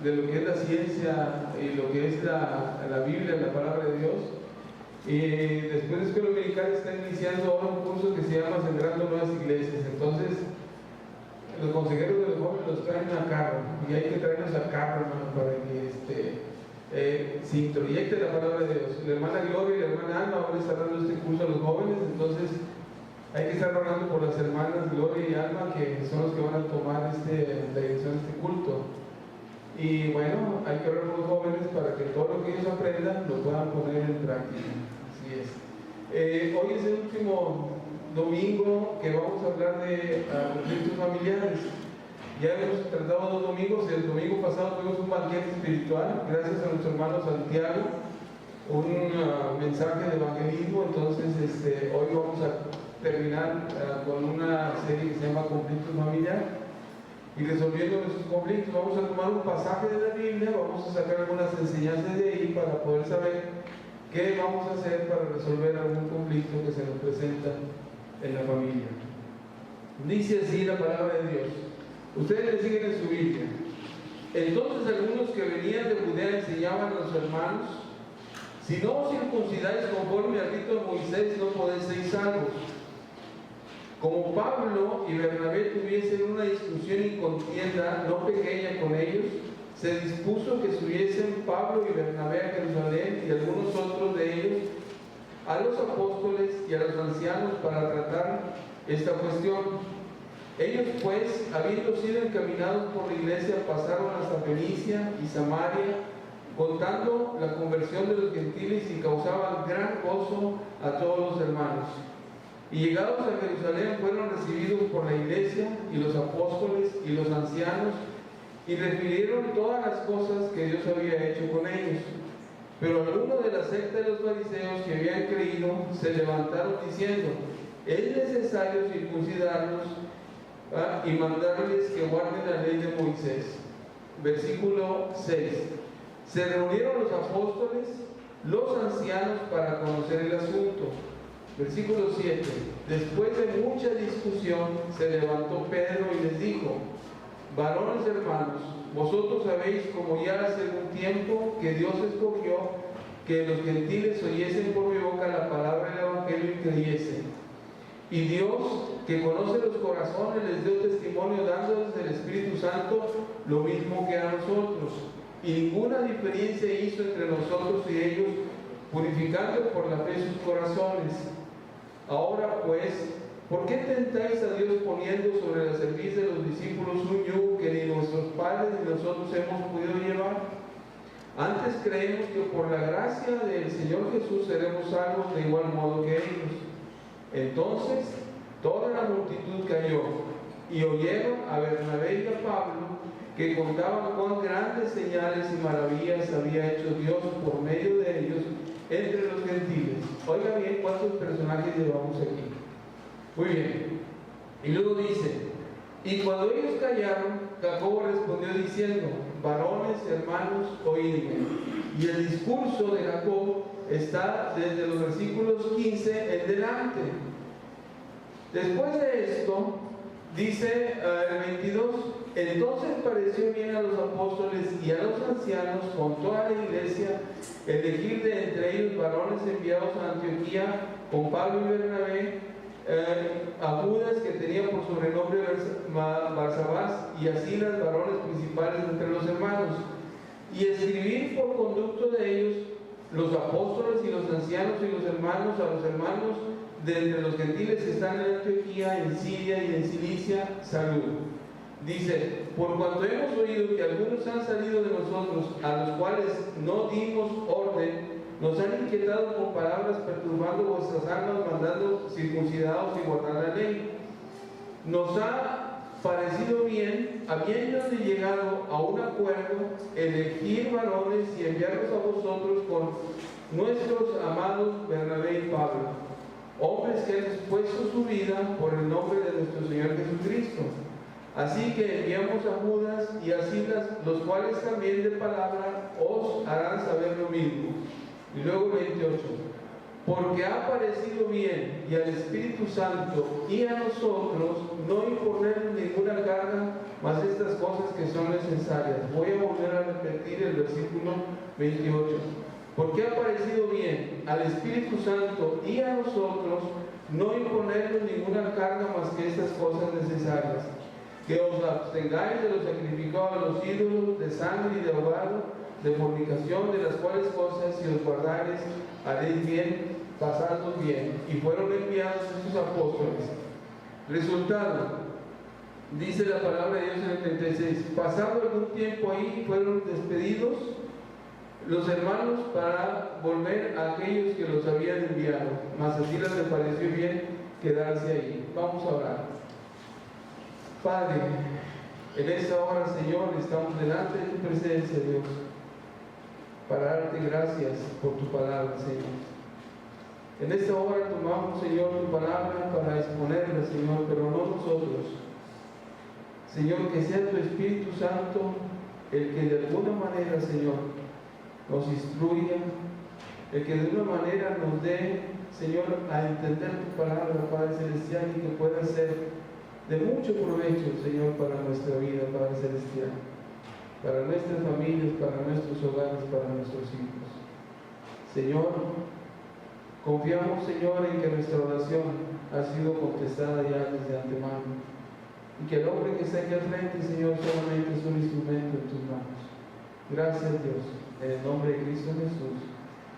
de lo que es la ciencia y lo que es la Biblia, la palabra de Dios. Y después de escuela dominical está iniciando ahora un curso que se llama Sembrando Nuevas Iglesias. Entonces, los consejeros de los jóvenes los traen a carro, y hay que traerlos a carro, hermano, para que se introyecte la palabra de Dios. La hermana Gloria y la hermana Alma van a estar dando este curso a los jóvenes, entonces hay que estar orando por las hermanas Gloria y Alma, que son los que van a tomar la dirección de este culto. Y bueno, hay que orar por los jóvenes para que todo lo que ellos aprendan lo puedan poner en práctica. Así es. Hoy es el último domingo que vamos a hablar de conflictos familiares. Ya hemos tratado 2 domingos. El domingo pasado tuvimos un banquete espiritual, gracias a nuestro hermano Santiago, un mensaje de evangelismo. Entonces, hoy vamos a terminar con una serie que se llama Conflictos Familiares. Y resolviendo nuestros conflictos, vamos a tomar un pasaje de la Biblia, vamos a sacar algunas enseñanzas de ahí para poder saber qué vamos a hacer para resolver algún conflicto que se nos presenta en la familia. Dice así la palabra de Dios. Ustedes le siguen en su Biblia. Entonces algunos que venían de Judea enseñaban a los hermanos: si no os circuncidáis conforme al rito de Moisés, no podéis ser salvos. Como Pablo y Bernabé tuviesen una discusión y contienda no pequeña con ellos, se dispuso que subiesen Pablo y Bernabé a Jerusalén y algunos otros de ellos a los apóstoles y a los ancianos para tratar esta cuestión. Ellos pues, habiendo sido encaminados por la iglesia, pasaron hasta Fenicia y Samaria, contando la conversión de los gentiles, y causaban gran gozo a todos los hermanos. Y llegados a Jerusalén fueron recibidos por la iglesia y los apóstoles y los ancianos, y refirieron todas las cosas que Dios había hecho con ellos. Pero algunos de la secta de los fariseos que habían creído se levantaron diciendo: es necesario circuncidarlos y mandarles que guarden la ley de Moisés. Versículo 6. Se reunieron los apóstoles, los ancianos, para conocer el asunto. Versículo 7. Después de mucha discusión se levantó Pedro y les dijo: varones hermanos, vosotros sabéis, como ya hace un tiempo, que Dios escogió que los gentiles oyesen por mi boca la palabra del evangelio y creyesen. Y Dios, que conoce los corazones, les dio testimonio dándoles del Espíritu Santo lo mismo que a nosotros. Y ninguna diferencia hizo entre nosotros y ellos, purificando por la fe sus corazones. Ahora pues, ¿por qué tentáis a Dios poniendo sobre la cerviz de los discípulos un yugo que ni nuestros padres ni nosotros hemos podido llevar? Antes creemos que por la gracia del Señor Jesús seremos salvos de igual modo que ellos. Entonces toda la multitud cayó y oyeron a Bernabé y a Pablo, que contaban cuán grandes señales y maravillas había hecho Dios por medio de ellos entre los gentiles. Oiga bien cuántos personajes llevamos aquí. Muy bien. Y luego dice: y cuando ellos callaron, Jacobo respondió diciendo: varones, hermanos, oídme. Y el discurso de Jacobo está desde los versículos 15 en delante. Después de esto, dice el 22: entonces pareció bien a los apóstoles y a los ancianos con toda la iglesia elegir de entre ellos varones enviados a Antioquía con Pablo y Bernabé, a Judas, que tenía por sobrenombre Barsabás, y a Silas, varones principales entre los hermanos, y escribir por conducto de ellos los apóstoles y los ancianos y los hermanos a los hermanos de entre los gentiles que están en Antioquía, en Siria y en Cilicia, salud. Dice: por cuanto hemos oído que algunos han salido de nosotros, a los cuales no dimos orden, nos han inquietado con palabras, perturbando vuestras almas, mandando circuncidados y guardar la ley. Nos ha parecido bien, habiendo llegado a un acuerdo, elegir varones y enviarlos a vosotros con nuestros amados Bernabé y Pablo, hombres que han expuesto su vida por el nombre de nuestro Señor Jesucristo. Así que enviamos a Judas y a Silas, los cuales también de palabra os harán saber lo mismo. Y luego 28. porque ha parecido bien y al Espíritu Santo y a nosotros no imponer ninguna carga, más estas cosas que son necesarias. Voy a volver a repetir el versículo 28. Porque ha parecido bien al Espíritu Santo y a nosotros no imponernos ninguna carga más que estas cosas necesarias: que os abstengáis de lo sacrificado a los ídolos, de sangre y de ahogado, de fornicación, de las cuales cosas si os guardareis haréis bien, pasadlos bien. Y fueron enviados esos apóstoles. Resultado, dice la palabra de Dios en el 36: pasado algún tiempo ahí, fueron despedidos los hermanos para volver a aquellos que los habían enviado, mas así les pareció bien quedarse ahí. Vamos a orar. Padre, en esta hora, Señor, estamos delante de tu presencia, Dios, para darte gracias por tu palabra, Señor. En esta hora tomamos, Señor, tu palabra para exponerla, Señor, pero no nosotros. Señor, que sea tu Espíritu Santo el que de alguna manera, Señor, nos instruya, el que de una manera nos dé, Señor, a entender tu palabra, Padre Celestial, y que pueda ser de mucho provecho, Señor, para nuestra vida, Padre Celestial, para nuestras familias, para nuestros hogares, para nuestros hijos. Señor, confiamos, Señor, en que nuestra oración ha sido contestada ya desde antemano, y que el hombre que está aquí al frente, Señor, solamente es un instrumento en tus manos. Gracias, Dios, en el nombre de Cristo Jesús.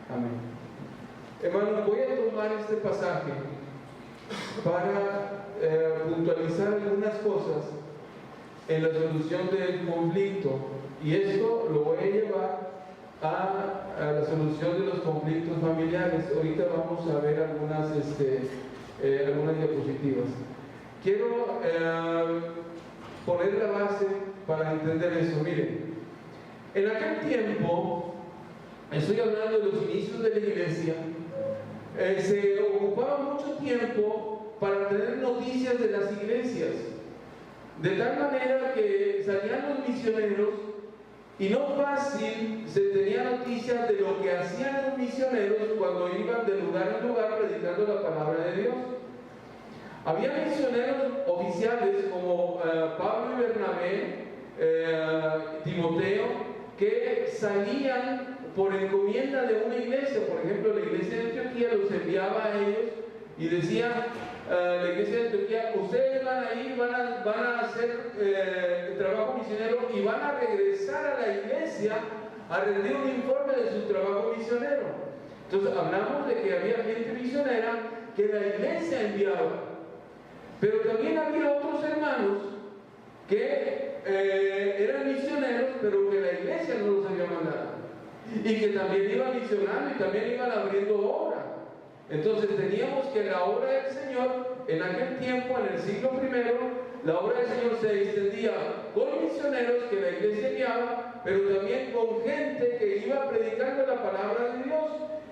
Amén. Hermanos, voy a tomar este pasaje para puntualizar algunas cosas en la solución del conflicto, y esto lo voy a llevar a la solución de los conflictos familiares. Ahorita vamos a ver algunas diapositivas. Quiero poner la base para entender eso. Miren, en aquel tiempo, estoy hablando de los inicios de la iglesia, se ocupaba mucho tiempo para tener noticias de las iglesias, de tal manera que salían los misioneros y no fácil se tenía noticias de lo que hacían los misioneros cuando iban de lugar en lugar predicando la palabra de Dios. Había misioneros oficiales como Pablo y Bernabé, Timoteo, que salían por encomienda de una iglesia. Por ejemplo, la iglesia de Antioquía los enviaba a ellos y decía la iglesia de Antioquía: ustedes van a ir, van a hacer el trabajo misionero y van a regresar a la iglesia a rendir un informe de su trabajo misionero. Entonces hablamos de que había gente misionera que la iglesia enviaba, pero también había otros hermanos que eran misioneros, pero que la iglesia no los había mandado, y que también iban misionando y también iban abriendo obra. Entonces teníamos que la obra del Señor, en aquel tiempo, en el siglo I, la obra del Señor se extendía con misioneros que la iglesia enviaba, pero también con gente que iba predicando la palabra de Dios,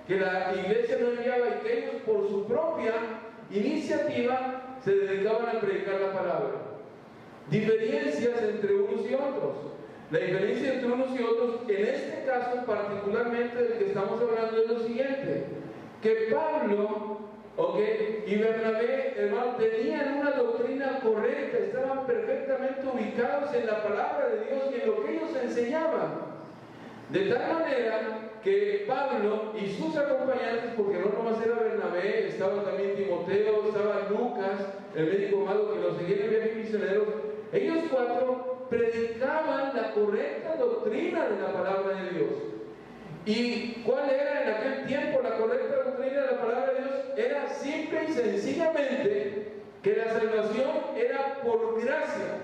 que la iglesia no enviaba, y que ellos por su propia iniciativa se dedicaban a predicar la palabra. Diferencias entre unos y otros. La diferencia entre unos y otros, en este caso particularmente del que estamos hablando, es lo siguiente: que Pablo y Bernabé, hermano, tenían una doctrina correcta, estaban perfectamente ubicados en la palabra de Dios y en lo que ellos enseñaban. De tal manera que Pablo y sus acompañantes, porque no nomás era Bernabé, estaba también Timoteo, estaba Lucas, el médico malo que los seguía en viajes misioneros, ellos cuatro predicaban la correcta doctrina de la palabra de Dios. ¿Y cuál era en aquel tiempo la correcta doctrina de la palabra de Dios? Era simple y sencillamente que la salvación era por gracia,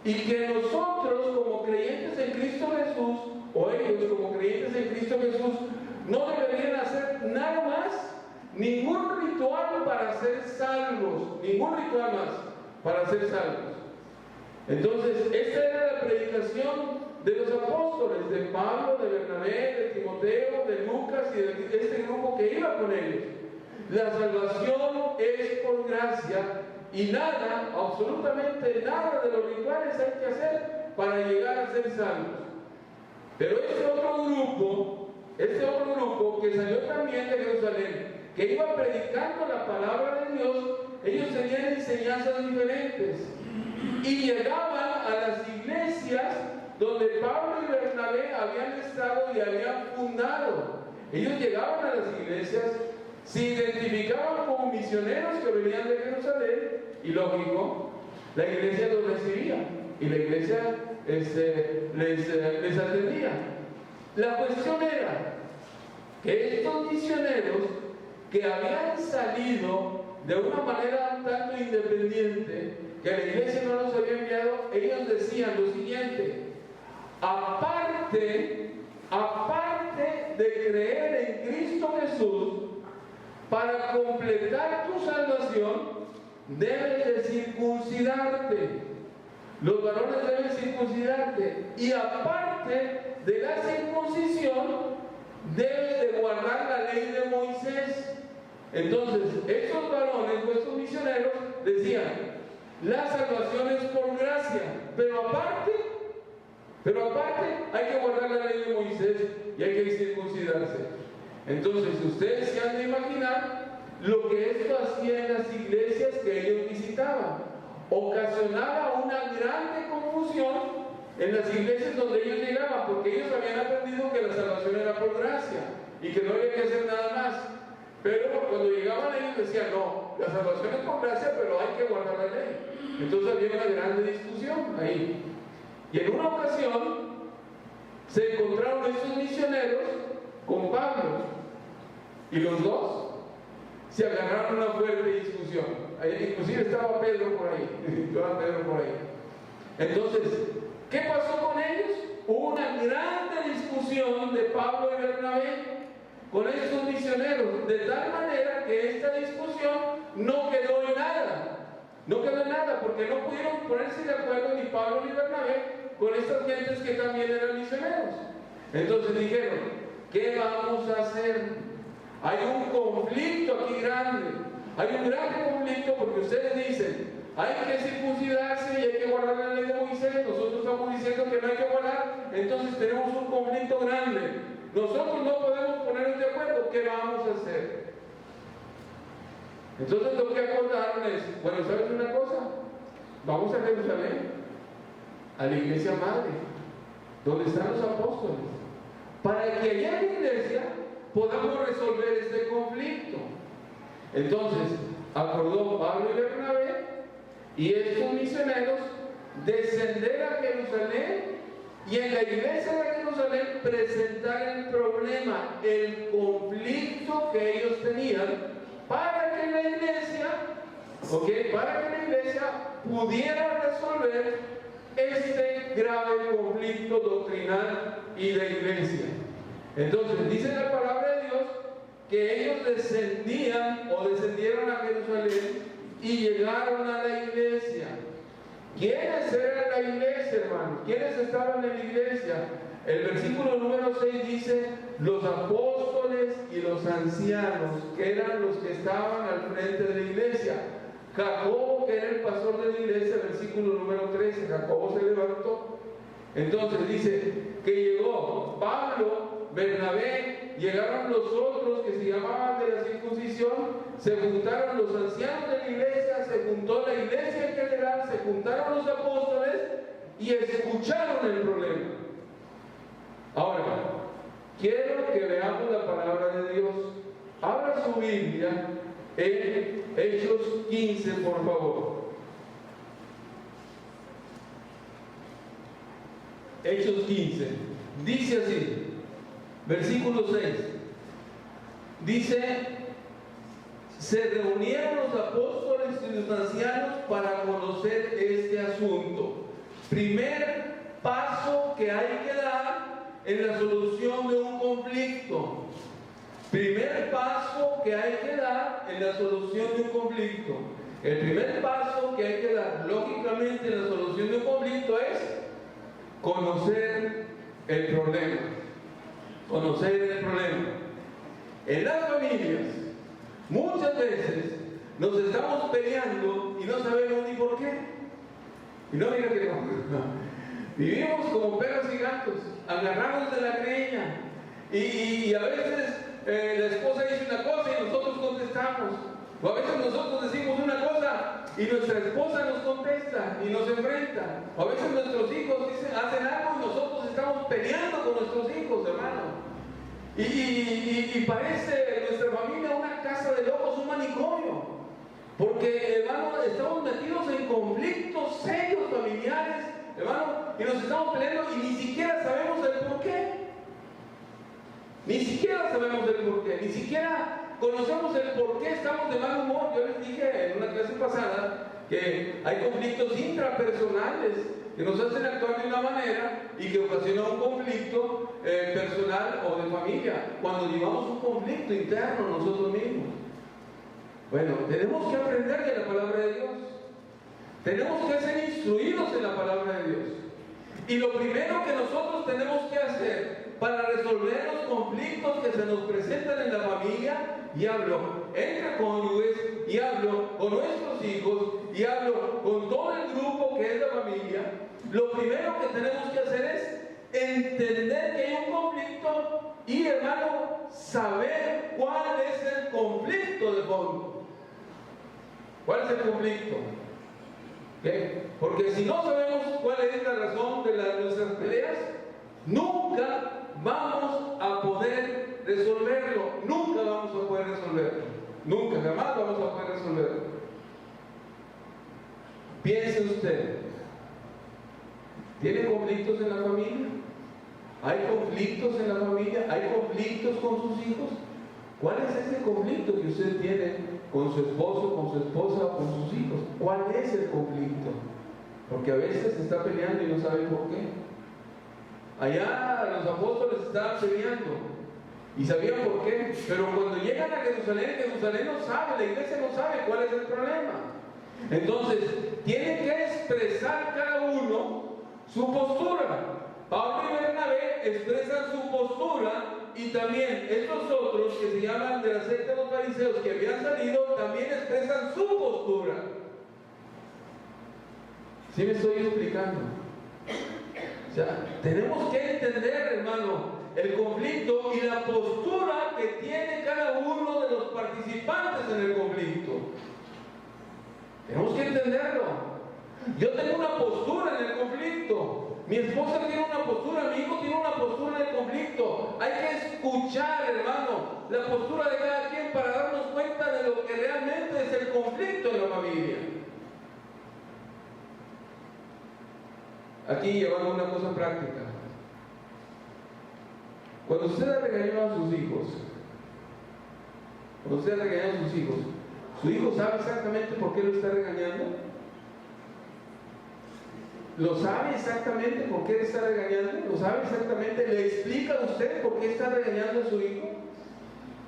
y que nosotros como creyentes en Cristo Jesús, o ellos como creyentes en Cristo Jesús, no deberían hacer nada más, ningún ritual para ser salvos, ningún ritual más para ser salvos. Entonces, esta era la predicación de los apóstoles, de Pablo, de Bernabé, de Timoteo, de Lucas y de este grupo que iba con ellos. La salvación es por gracia, y nada, absolutamente nada de los rituales hay que hacer para llegar a ser salvos. Pero este otro grupo que salió también de Jerusalén, que iba predicando la palabra de Dios, ellos tenían enseñanzas diferentes y llegaban a las iglesias donde Pablo y Bernabé habían estado y habían fundado. Ellos llegaban a las iglesias, se identificaban como misioneros que venían de Jerusalén y, lógico, la iglesia los recibía y la iglesia les atendía. La cuestión era que estos misioneros que habían salido de una manera un tanto independiente, que la iglesia no los había enviado, ellos decían lo siguiente: aparte de creer en Cristo Jesús, para completar tu salvación, debes de circuncidarte. Los varones deben circuncidarte. Y aparte de la circuncisión, debes de guardar la ley de Moisés. Entonces, estos varones o estos misioneros decían: la salvación es por gracia, pero aparte hay que guardar la ley de Moisés y hay que circuncidarse. Entonces, ustedes se han de imaginar lo que esto hacía en las iglesias que ellos visitaban. Ocasionaba una grande confusión en las iglesias donde ellos llegaban, porque ellos habían aprendido que la salvación era por gracia y que no había que hacer nada más. Pero cuando llegaban ellos decían: no, la salvación es por gracia, pero hay que guardar la ley. Entonces había una grande discusión ahí. Y en una ocasión se encontraron estos misioneros con Pablo y los dos se agarraron una fuerte discusión. Inclusive estaba Pedro por ahí. Entonces, ¿qué pasó con ellos? Hubo una grande discusión de Pablo y Bernabé con estos misioneros, de tal manera que esta discusión no quedó en nada. No quedó en nada, porque no pudieron ponerse de acuerdo ni Pablo ni Bernabé con estas gentes que también eran misioneros. Entonces dijeron: ¿qué vamos a hacer? Hay un conflicto aquí grande. Hay un gran conflicto porque ustedes dicen: hay que circuncidarse y hay que guardar la ley de Moisés. Nosotros estamos diciendo que no hay que guardar. Entonces tenemos un conflicto grande. Nosotros no podemos ponernos de acuerdo. ¿Qué vamos a hacer? Entonces lo que acordaron es: bueno, ¿sabes una cosa? Vamos a Jerusalén, a la iglesia madre, donde están los apóstoles, para que allá en la iglesia podamos resolver este conflicto. Entonces acordó Pablo y Bernabé y estos misioneros descender a Jerusalén y en la iglesia de Jerusalén presentar el problema, el conflicto que ellos tenían, para que la iglesia, pudiera resolver este grave conflicto doctrinal y de iglesia. Entonces dice la palabra de Dios que ellos descendieron a Jerusalén y llegaron a la iglesia. ¿Quiénes eran la iglesia, hermanos? ¿Quiénes estaban en la iglesia? El versículo número 6 dice: los apóstoles y los ancianos, que eran los que estaban al frente de la iglesia. Jacobo, que era el pastor de la iglesia, versículo número 13, Jacobo se levantó. Entonces dice que llegó Pablo, Bernabé, llegaron los otros que se llamaban de la circuncisión, se juntaron los ancianos de la iglesia, se juntó la iglesia en general, se juntaron los apóstoles y escucharon el problema. Ahora, quiero que veamos la palabra de Dios. Abra su Biblia en Hechos 15, por favor. Hechos 15. Dice así, versículo 6. Dice: se reunieron los apóstoles y los ancianos para conocer este asunto. Primer paso que hay que dar en la solución de un conflicto. Primer paso que hay que dar en la solución de un conflicto. El primer paso que hay que dar, lógicamente, en la solución de un conflicto es conocer el problema. Conocer el problema. En las familias, muchas veces nos estamos peleando y no sabemos ni por qué. Y no diga que no. Vivimos como perros y gatos, agarrados de la greña. Y a veces la esposa dice una cosa y nosotros contestamos. O a veces nosotros decimos una cosa y nuestra esposa nos contesta y nos enfrenta. O a veces nuestros hijos hacen algo y nosotros estamos peleando con nuestros hijos, hermano. Y parece nuestra familia una casa de locos, un manicomio. Porque, hermano, estamos metidos en conflictos serios familiares, hermano, y nos estamos peleando y ni siquiera sabemos el por qué. Ni siquiera sabemos el por qué, ni siquiera conocemos el por qué estamos de mal humor. Yo les dije en una clase pasada que hay conflictos intrapersonales que nos hacen actuar de una manera y que ocasiona un conflicto personal o de familia, cuando llevamos un conflicto interno nosotros mismos. Bueno, tenemos que aprender de la palabra de Dios. Tenemos que ser instruidos en la palabra de Dios. Y lo primero que nosotros tenemos que hacer para resolver los conflictos que se nos presentan en la familia, y hablo entre cónyuges, y hablo con nuestros hijos, y hablo con todo el grupo que es la familia, lo primero que tenemos que hacer es entender que hay un conflicto y, hermano, saber cuál es el conflicto de fondo. ¿Cuál es el conflicto? ¿Qué? Porque si no sabemos cuál es la razón de nuestras peleas, nunca vamos a poder resolverlo. Nunca vamos a poder resolverlo. Nunca, jamás vamos a poder resolverlo. Piense usted, ¿tiene conflictos en la familia? ¿Hay conflictos en la familia? ¿Hay conflictos con sus hijos? ¿Cuál es ese conflicto que usted tiene con su esposo, con su esposa o con sus hijos? ¿Cuál es el conflicto? Porque a veces se está peleando y no sabe por qué. Allá los apóstoles estaban peleando y sabían por qué, pero cuando llegan a Jerusalén, Jerusalén no sabe, la iglesia no sabe cuál es el problema. Entonces, tienen que expresar cada uno su postura. Pablo y Bernabé expresan su postura, y también estos otros que se llaman de la secta de los fariseos que habían salido también expresan su postura. ¿Sí me estoy explicando? O sea, tenemos que entender, hermano, el conflicto y la postura que tiene cada uno de los participantes en el conflicto. Tenemos que entenderlo. Yo tengo una postura en el conflicto. Mi esposa tiene una postura, mi hijo tiene una postura en el conflicto. Hay que escuchar, hermano, la postura de cada quien para darnos cuenta de lo que realmente es el conflicto en la familia. Aquí llevamos una cosa práctica. Cuando usted ha regañado a sus hijos, ¿su hijo sabe exactamente por qué lo está regañando? ¿Lo sabe exactamente por qué le está regañando? ¿Lo sabe exactamente? ¿Le explica a usted por qué está regañando a su hijo?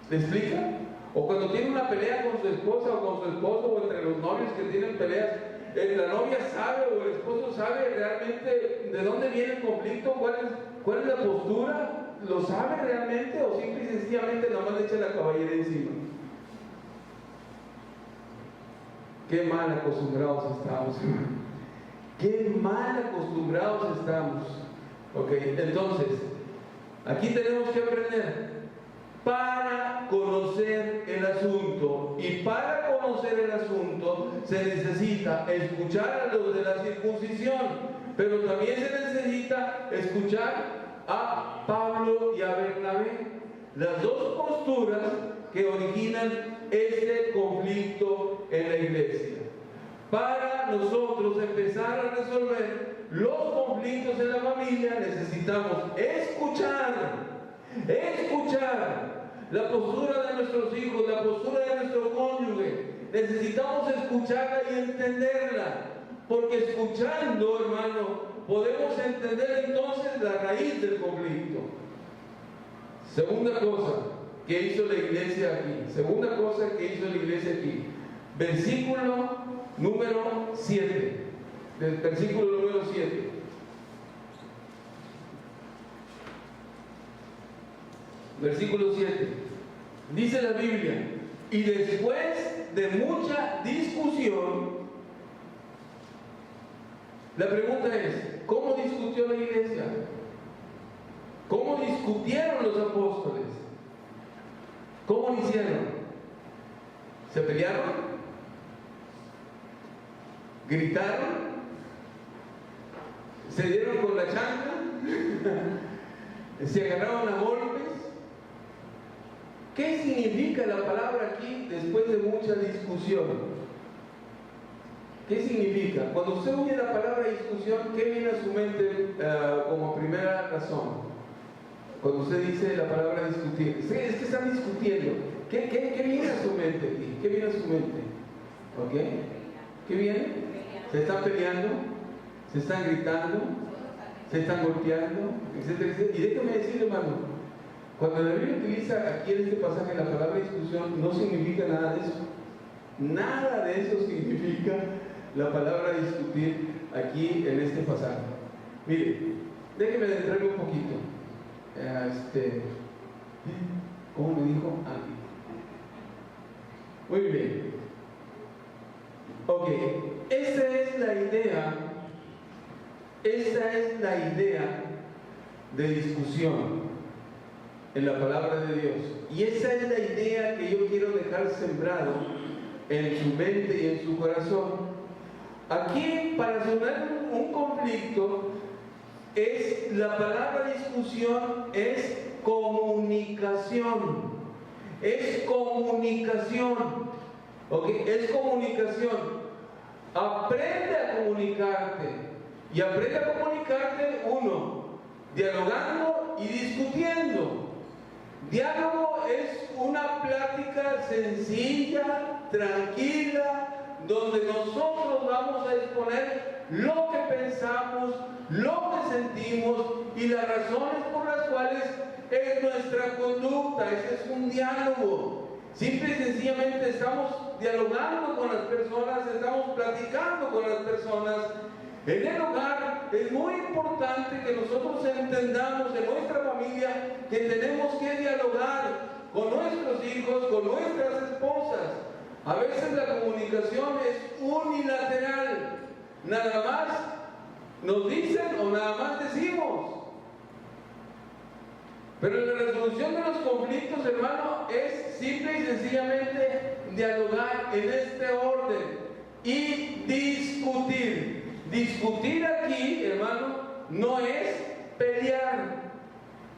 ¿Le explica? O cuando tiene una pelea con su esposa o con su esposo, o entre los novios que tienen peleas, la novia sabe o el esposo sabe realmente de dónde viene el conflicto, cuál es la postura, ¿lo sabe realmente o simple y sencillamente nomás le echa la caballera encima? Qué mal acostumbrados estamos. Qué mal acostumbrados estamos. Ok, entonces, aquí tenemos que aprender para conocer el asunto. Y para conocer el asunto se necesita escuchar a los de la circuncisión, pero también se necesita escuchar a Pablo y a Bernabé, las dos posturas que originan este conflicto en la iglesia. Para nosotros empezar a resolver los conflictos en la familia necesitamos escuchar la postura de nuestros hijos, la postura de nuestro cónyuge. Necesitamos escucharla y entenderla, porque escuchando, hermano, podemos entender entonces la raíz del conflicto. Segunda cosa que hizo la iglesia aquí, versículo número 7, del versículo número 7. Versículo 7. Dice la Biblia: y después de mucha discusión, la pregunta es, ¿cómo discutió la iglesia? ¿Cómo discutieron los apóstoles? ¿Cómo lo hicieron? ¿Se pelearon? ¿Gritaron? ¿Se dieron con la chancla? ¿Se agarraron a golpes? ¿Qué significa la palabra aquí después de mucha discusión? ¿Qué significa? Cuando usted oye la palabra discusión, ¿qué viene a su mente como primera razón? Cuando usted dice la palabra discutir, es que están discutiendo. ¿Qué viene a su mente aquí? ¿Qué viene a su mente? ¿Ok? ¿Qué viene? ¿Se están peleando? ¿Se están gritando? ¿Se están golpeando? Etcétera, etcétera. Y déjame decirle, hermano, cuando la Biblia utiliza aquí en este pasaje la palabra discusión, no significa nada de eso. Nada de eso significa la palabra discutir aquí en este pasaje. Mire, déjeme adentrarme un poquito. ¿Cómo me dijo? Muy bien. Ok, esa es la idea. Esa es la idea de discusión en la palabra de Dios. Y esa es la idea que yo quiero dejar sembrado en su mente y en su corazón. Aquí, para solucionar un conflicto, la palabra discusión es comunicación. Es comunicación. ¿Ok? Es comunicación. Aprende a comunicarte. Y aprende a comunicarte, uno, dialogando y discutiendo. Diálogo es una plática sencilla, tranquila, donde nosotros vamos a exponer lo que pensamos, lo que sentimos y las razones por las cuales es nuestra conducta. Este es un diálogo. Simple y sencillamente estamos dialogando con las personas, estamos platicando con las personas. En el hogar es muy importante que nosotros entendamos en nuestra familia que tenemos que dialogar con nuestros hijos, con nuestras esposas. A veces la comunicación es unilateral. Nada más nos dicen o nada más decimos. Pero la resolución de los conflictos, hermano, es simple y sencillamente dialogar en este orden y discutir. Discutir aquí, hermano, no es pelear.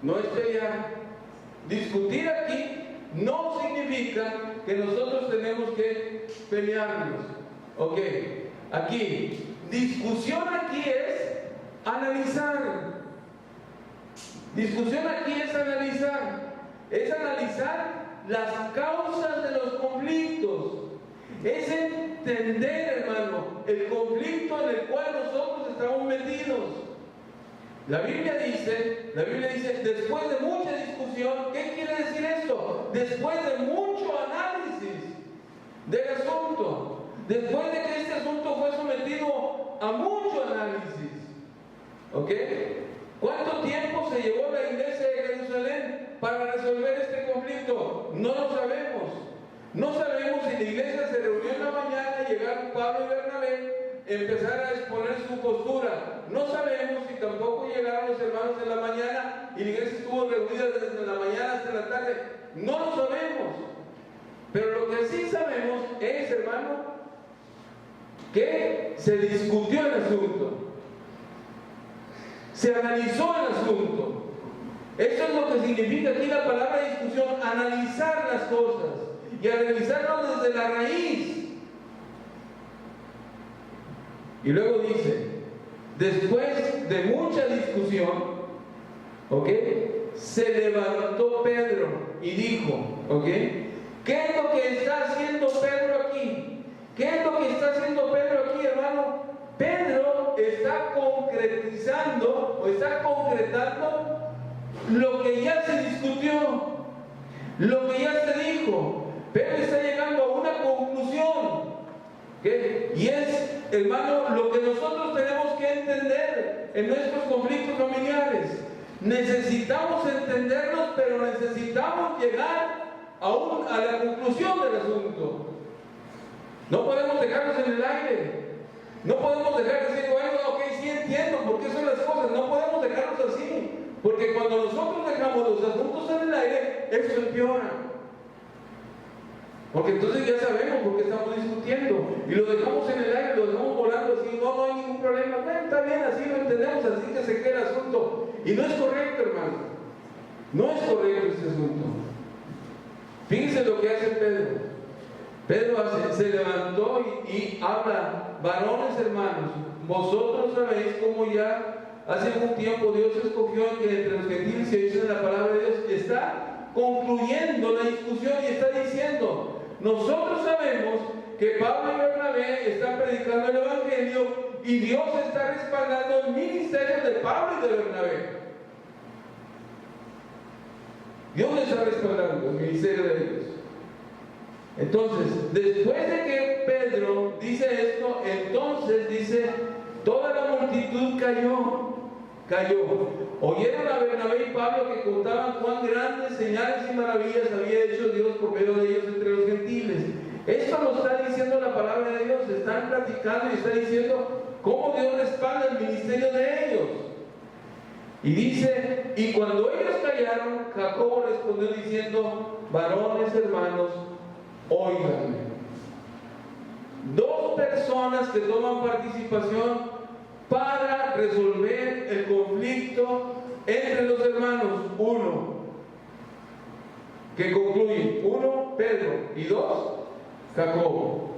No es pelear. Discutir aquí no significa que nosotros tenemos que pelearnos. Ok, aquí, discusión aquí es analizar. Discusión aquí es analizar. Es analizar las causas de los conflictos. Es entender, hermano, el conflicto en el cual nosotros estamos metidos. La Biblia dice, después de mucha discusión, ¿qué quiere decir esto? Después de mucho análisis del asunto, después de que este asunto fue sometido a mucho análisis. ¿Ok? ¿Cuánto tiempo se llevó la iglesia de Jerusalén para resolver este conflicto? No lo sabemos. No sabemos si la iglesia se reunió en la mañana, llegaron Pablo y Bernabé, empezaron a exponer su postura. No sabemos si tampoco llegaron los hermanos en la mañana y la iglesia estuvo reunida desde la mañana hasta la tarde. No lo sabemos. Pero lo que sí sabemos es, hermano, que se discutió el asunto. Se analizó el asunto. Eso es lo que significa aquí la palabra discusión, analizar las cosas y analizarlo desde la raíz. Y luego dice, después de mucha discusión, ¿ok? Se levantó Pedro y dijo, ¿ok? ¿Qué es lo que está haciendo Pedro aquí? ¿Qué es lo que está haciendo Pedro aquí, hermano? Pedro está concretizando o está concretando lo que ya se discutió, lo que ya se dijo. Pedro está llegando a una conclusión, ¿okay? Y es, hermano, lo que nosotros tenemos que entender en nuestros conflictos familiares. Necesitamos entenderlos, pero necesitamos llegar a la conclusión del asunto. No podemos dejarlos en el aire. No podemos dejar de decir, bueno, ok, sí entiendo por qué son las cosas. No podemos dejarlos así. Porque cuando nosotros dejamos los asuntos en el aire, eso empeora. Porque entonces ya sabemos por qué estamos discutiendo y lo dejamos en el aire, lo dejamos volando así, no hay ningún problema. Bueno, está bien, así lo entendemos, así que se queda el asunto. Y no es correcto, hermano. No es correcto este asunto. Fíjense lo que hace Pedro. Pedro se levantó y habla: varones hermanos, vosotros sabéis cómo ya hace algún tiempo Dios escogió que entre los gentiles se oyen la palabra de Dios. Está concluyendo la discusión y está diciendo: nosotros sabemos que Pablo y Bernabé están predicando el Evangelio y Dios está respaldando el ministerio de Pablo y de Bernabé. Dios está respaldando el ministerio de ellos. Entonces, después de que Pedro dice esto, entonces dice: toda la multitud cayó. Oyeron a Bernabé y Pablo que contaban cuán grandes señales y maravillas había hecho Dios por medio de ellos entre los gentiles. Esto lo está diciendo la palabra de Dios. Están platicando y está diciendo cómo Dios respalda el ministerio de ellos. Y dice: y cuando ellos callaron, Jacobo respondió diciendo: varones hermanos, óiganme. Dos personas que toman participación para resolver el conflicto entre los hermanos. Uno, que concluye. Uno, Pedro. Y dos, Jacobo.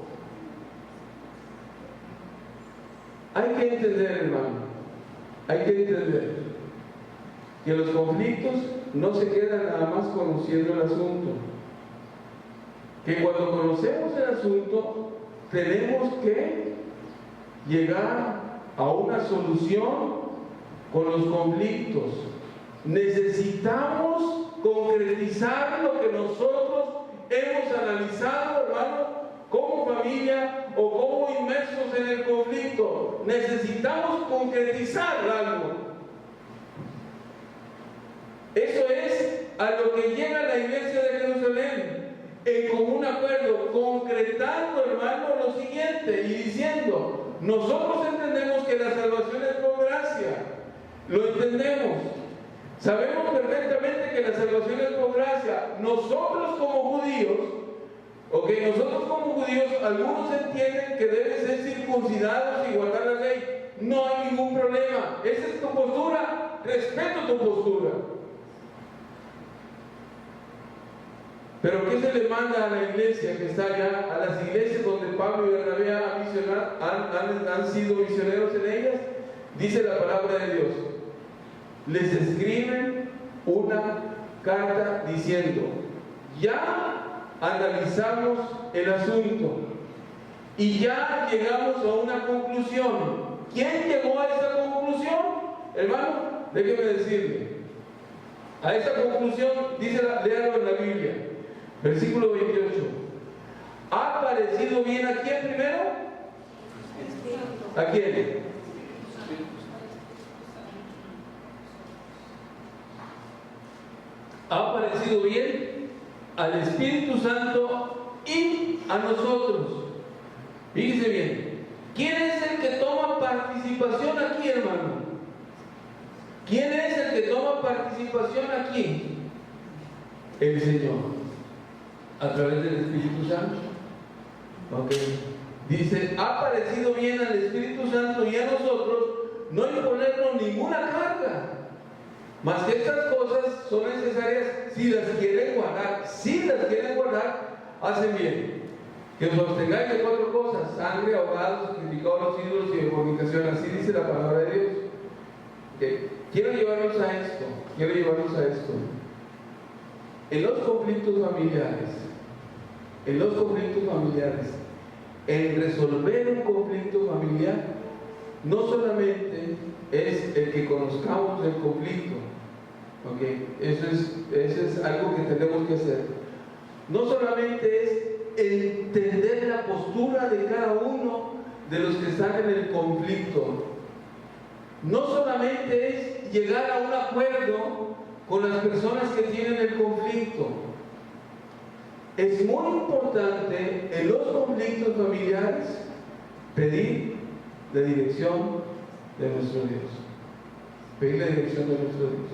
Hay que entender, hermano, hay que entender que los conflictos no se quedan nada más conociendo el asunto. Que cuando conocemos el asunto, tenemos que llegar a una solución con los conflictos. Necesitamos concretizar lo que nosotros hemos analizado, hermano, como familia o como inmersos en el conflicto. Necesitamos concretizar algo. Eso es a lo que llega la iglesia de Jerusalén, en común acuerdo, concretando, hermano, lo siguiente y diciendo: nosotros entendemos que la salvación es por gracia, lo entendemos, sabemos perfectamente que la salvación es por gracia. Nosotros como judíos, algunos entienden que deben ser circuncidados y guardar la ley. No hay ningún problema. Esa es tu postura, respeto tu postura. Pero ¿qué se le manda a la iglesia que está allá, a las iglesias donde Pablo y Bernabé han sido misioneros en ellas? Dice la palabra de Dios: les escriben una carta diciendo: ya analizamos el asunto y ya llegamos a una conclusión. ¿Quién llegó a esa conclusión? Hermano, déjeme decirle, a esa conclusión, léalo en la Biblia. Versículo 28. ¿Ha parecido bien a quién primero? ¿A quién? ¿Ha parecido bien al Espíritu Santo y a nosotros? Fíjese bien. ¿Quién es el que toma participación aquí, hermano? ¿Quién es el que toma participación aquí? El Señor, a través del Espíritu Santo. Ok. Dice: ha parecido bien al Espíritu Santo y a nosotros no imponernos ninguna carga, mas que estas cosas son necesarias si las quieren guardar. Si las quieren guardar, hacen bien. Que os abstengáis de 4 cosas: sangre, ahogados, sacrificados a los ídolos y de fornicación. Así dice la palabra de Dios. Quiero llevarnos a esto. En los conflictos familiares, en resolver un conflicto familiar, no solamente es el que conozcamos el conflicto, ¿okay? Eso es algo que tenemos que hacer. No solamente es entender la postura de cada uno de los que están en el conflicto, no solamente es llegar a un acuerdo con las personas que tienen el conflicto. Es muy importante en los conflictos familiares pedir la dirección de nuestro Dios. Pedir la dirección de nuestro Dios.